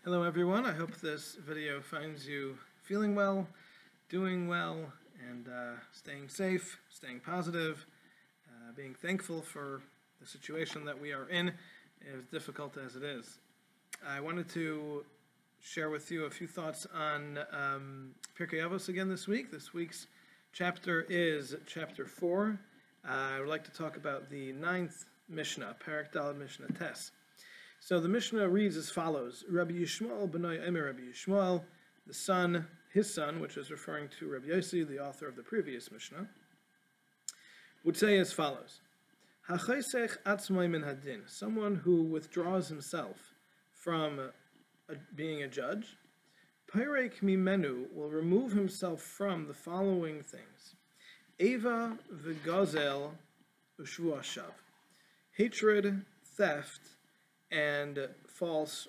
Hello everyone, I hope this video finds you feeling well, doing well, and staying safe, staying positive, being thankful for the situation that we are in, as difficult as it is. I wanted to share with you a few thoughts on Pirkei Avos again this week. This week's chapter is chapter 4. I would like to talk about the 9th Mishnah, Perek Daled Mishnah Tes. So the Mishnah reads as follows: Rabbi Yishmael b'nai Emer Rabbi Yishmael, his son, which is referring to Rabbi Yossi, the author of the previous Mishnah, would say as follows: Hachosech atzmai min hadin, someone who withdraws himself from being a judge, Pirkei mimenu, will remove himself from the following things: Eva v'gazel ushvu ashav, hatred, theft, and false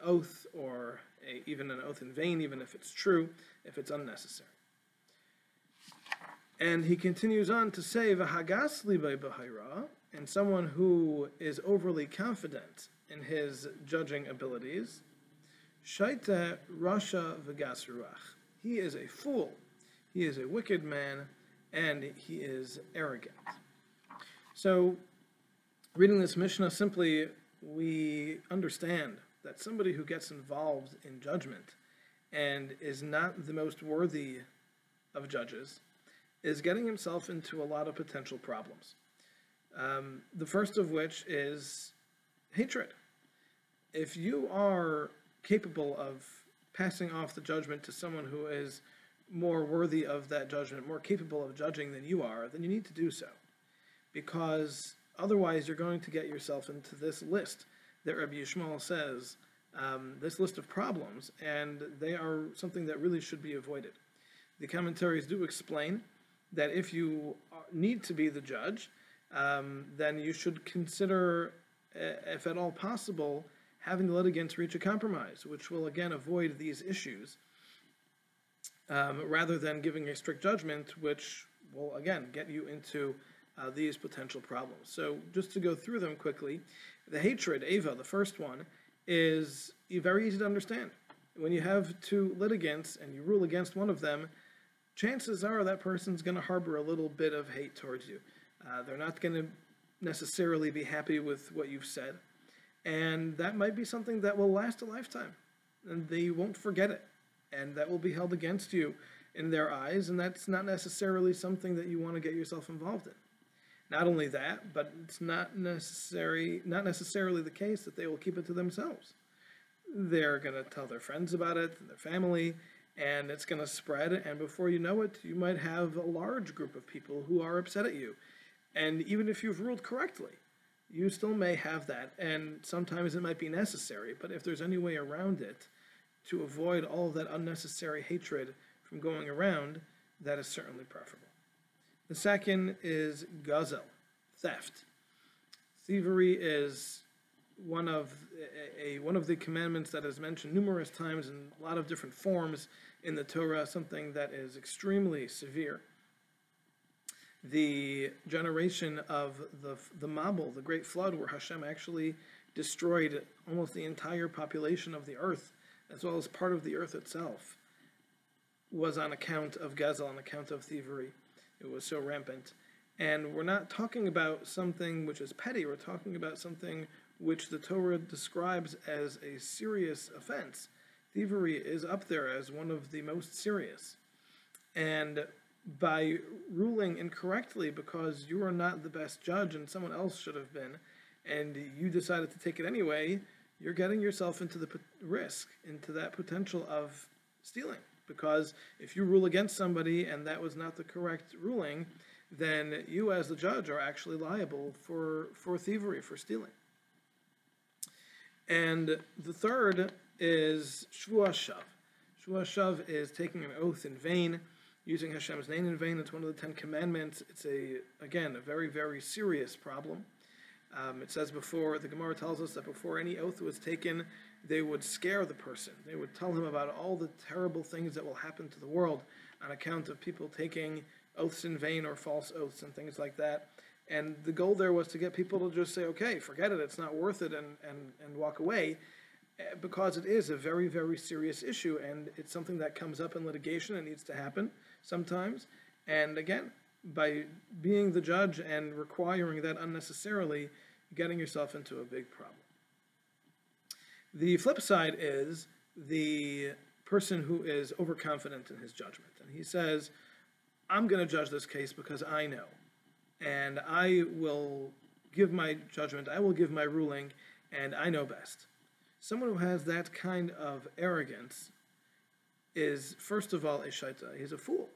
oath, or even an oath in vain, even if it's true, if it's unnecessary. And he continues on to say, V'hagas libay b'hayra, and someone who is overly confident in his judging abilities, Shaita rasha v'gas ruach, he is a fool, he is a wicked man, and he is arrogant. So, reading this Mishnah, simply we understand that somebody who gets involved in judgment and is not the most worthy of judges is getting himself into a lot of potential problems. The first of which is hatred. If you are capable of passing off the judgment to someone who is more worthy of that judgment, more capable of judging than you are, then you need to do so. Because otherwise, you're going to get yourself into this list that Rabbi Yishmael says, this list of problems, and they are something that really should be avoided. The commentaries do explain that if you need to be the judge, then you should consider, if at all possible, having the litigants reach a compromise, which will again avoid these issues, rather than giving a strict judgment, which will again get you into these potential problems. So just to go through them quickly, the hatred, Eva, the first one, is very easy to understand. When you have two litigants and you rule against one of them, chances are that person's going to harbor a little bit of hate towards you. They're not going to necessarily be happy with what you've said, and that might be something that will last a lifetime, and they won't forget it, and that will be held against you in their eyes, and that's not necessarily something that you want to get yourself involved in. Not only that, but it's not necessarily the case that they will keep it to themselves. They're going to tell their friends about it, their family, and it's going to spread, and before you know it, you might have a large group of people who are upset at you. And even if you've ruled correctly, you still may have that, and sometimes it might be necessary, but if there's any way around it to avoid all of that unnecessary hatred from going around, that is certainly preferable. The second is gazel, theft. Thievery is one of the commandments that is mentioned numerous times in a lot of different forms in the Torah, something that is extremely severe. The generation of the Mabul, the Great Flood, where Hashem actually destroyed almost the entire population of the earth, as well as part of the earth itself, was on account of gazel, on account of thievery. It was so rampant. And we're not talking about something which is petty. We're talking about something which the Torah describes as a serious offense. Thievery is up there as one of the most serious. And by ruling incorrectly because you are not the best judge and someone else should have been, and you decided to take it anyway, you're getting yourself into the risk, into that potential of stealing. Because if you rule against somebody and that was not the correct ruling, then you as the judge are actually liable for thievery, for stealing. And the third is shvu ashav. Shvu ashav is taking an oath in vain, using Hashem's name in vain. It's one of the 10 commandments. It's a very, very serious problem. It says before, the Gemara tells us that before any oath was taken, they would scare the person. They would tell him about all the terrible things that will happen to the world on account of people taking oaths in vain or false oaths and things like that. And the goal there was to get people to just say, okay, forget it, it's not worth it, and walk away. because it is a very, very serious issue, and it's something that comes up in litigation and needs to happen sometimes. And again, by being the judge and requiring that unnecessarily, you're getting yourself into a big problem. The flip side is the person who is overconfident in his judgment. And he says, I'm going to judge this case because I know. And I will give my judgment, I will give my ruling, and I know best. Someone who has that kind of arrogance is, first of all, a shaita. He's a fool.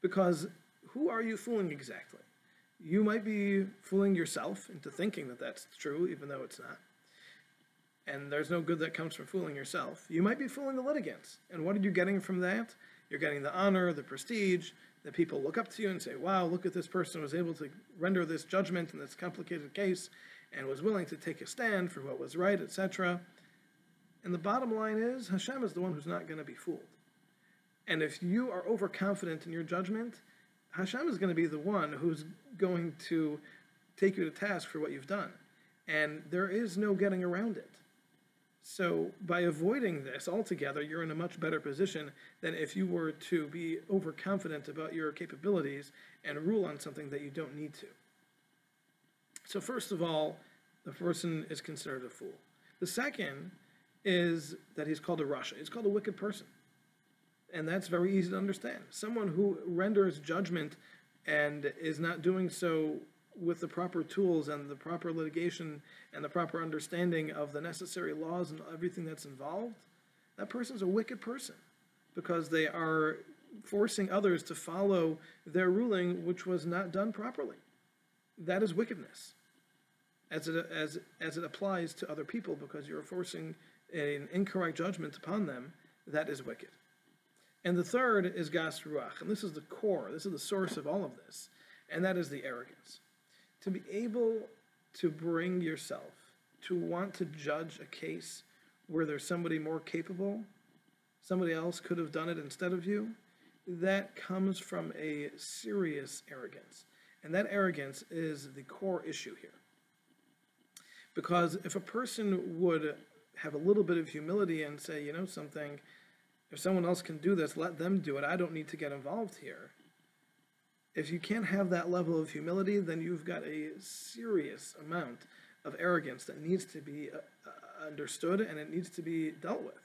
Because who are you fooling exactly? You might be fooling yourself into thinking that that's true, even though it's not. And there's no good that comes from fooling yourself. You might be fooling the litigants. And what are you getting from that? You're getting the honor, the prestige, that people look up to you and say, wow, look at this person who was able to render this judgment in this complicated case and was willing to take a stand for what was right, etc. And the bottom line is, Hashem is the one who's not going to be fooled. And if you are overconfident in your judgment, Hashem is going to be the one who's going to take you to task for what you've done. And there is no getting around it. So by avoiding this altogether, you're in a much better position than if you were to be overconfident about your capabilities and rule on something that you don't need to. So first of all, the person is considered a fool. The second is that he's called a rasha. He's called a wicked person. And that's very easy to understand. Someone who renders judgment and is not doing so with the proper tools and the proper litigation and the proper understanding of the necessary laws and everything that's involved, that person's a wicked person because they are forcing others to follow their ruling, which was not done properly. That is wickedness, as it applies to other people, because you're forcing an incorrect judgment upon them. That is wicked. And the third is gas ruach, and this is the core, this is the source of all of this, and that is the arrogance. To be able to bring yourself to want to judge a case where there's somebody more capable, somebody else could have done it instead of you, that comes from a serious arrogance. And that arrogance is the core issue here. Because if a person would have a little bit of humility and say, you know something, if someone else can do this, let them do it, I don't need to get involved here. If you can't have that level of humility, then you've got a serious amount of arrogance that needs to be understood and it needs to be dealt with.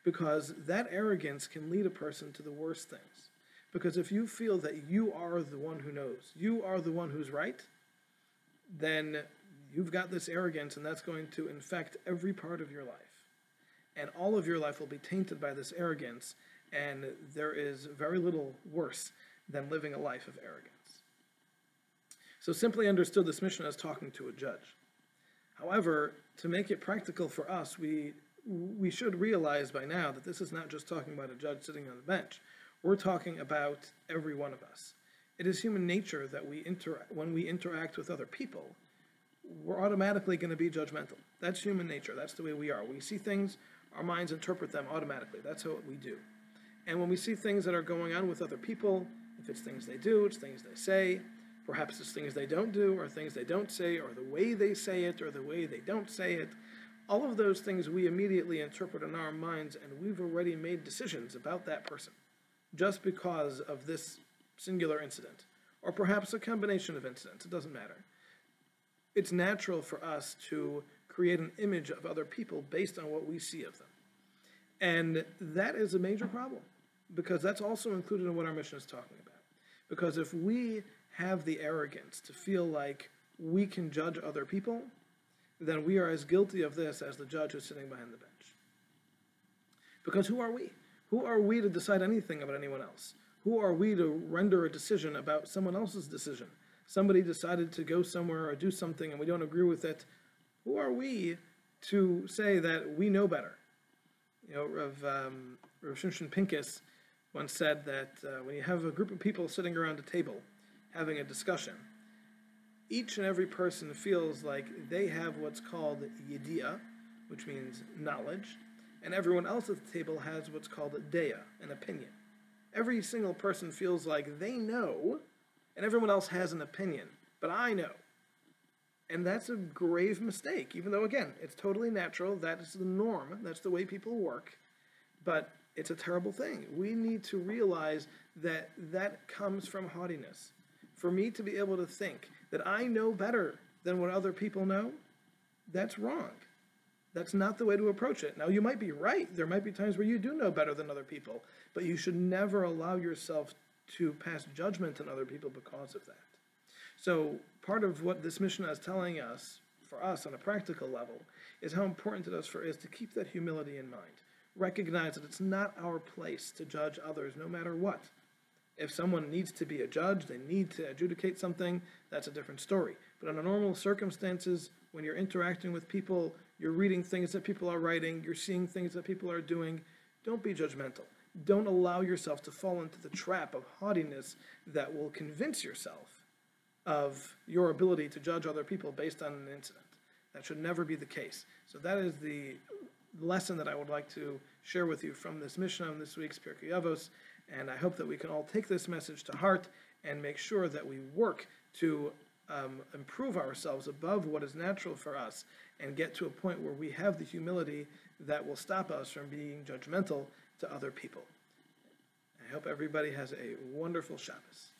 Because that arrogance can lead a person to the worst things. Because if you feel that you are the one who knows, you are the one who's right, then you've got this arrogance and that's going to infect every part of your life. And all of your life will be tainted by this arrogance, and there is very little worse than living a life of arrogance. So simply understood, this Mishnah is talking to a judge. However, to make it practical for us, we should realize by now that this is not just talking about a judge sitting on the bench. We're talking about every one of us. It is human nature that when we interact with other people, we're automatically going to be judgmental. That's human nature. That's the way we are. We see things, our minds interpret them automatically. That's what we do. And when we see things that are going on with other people, if it's things they do, it's things they say, perhaps it's things they don't do, or things they don't say, or the way they say it, or the way they don't say it, all of those things we immediately interpret in our minds, and we've already made decisions about that person, just because of this singular incident, or perhaps a combination of incidents, it doesn't matter. It's natural for us to create an image of other people based on what we see of them. And that is a major problem, because that's also included in what our Mishnah is talking about. Because if we have the arrogance to feel like we can judge other people, then we are as guilty of this as the judge who's sitting behind the bench. Because who are we? Who are we to decide anything about anyone else? Who are we to render a decision about someone else's decision? Somebody decided to go somewhere or do something and we don't agree with it. Who are we to say that we know better? You know, Rav Shimshon Pincus once said that when you have a group of people sitting around a table having a discussion, each and every person feels like they have what's called Yidea, which means knowledge, and everyone else at the table has what's called Yidea, an opinion. Every single person feels like they know, and everyone else has an opinion, but I know. And that's a grave mistake, even though, again, it's totally natural. That is the norm. That's the way people work. But it's a terrible thing. We need to realize that that comes from haughtiness. For me to be able to think that I know better than what other people know, that's wrong. That's not the way to approach it. Now, you might be right. There might be times where you do know better than other people, but you should never allow yourself to pass judgment on other people because of that. So part of what this Mishnah is telling us, for us on a practical level, is how important it is to keep that humility in mind. Recognize that it's not our place to judge others no matter what. If someone needs to be a judge, they need to adjudicate something, that's a different story. But under normal circumstances, when you're interacting with people, you're reading things that people are writing, you're seeing things that people are doing, don't be judgmental. Don't allow yourself to fall into the trap of haughtiness that will convince yourself of your ability to judge other people based on an incident. That should never be the case. So that is the lesson that I would like to share with you from this Mishnah in this week's Pirkei Avos, and I hope that we can all take this message to heart and make sure that we work to improve ourselves above what is natural for us and get to a point where we have the humility that will stop us from being judgmental to other people. I hope everybody has a wonderful Shabbos.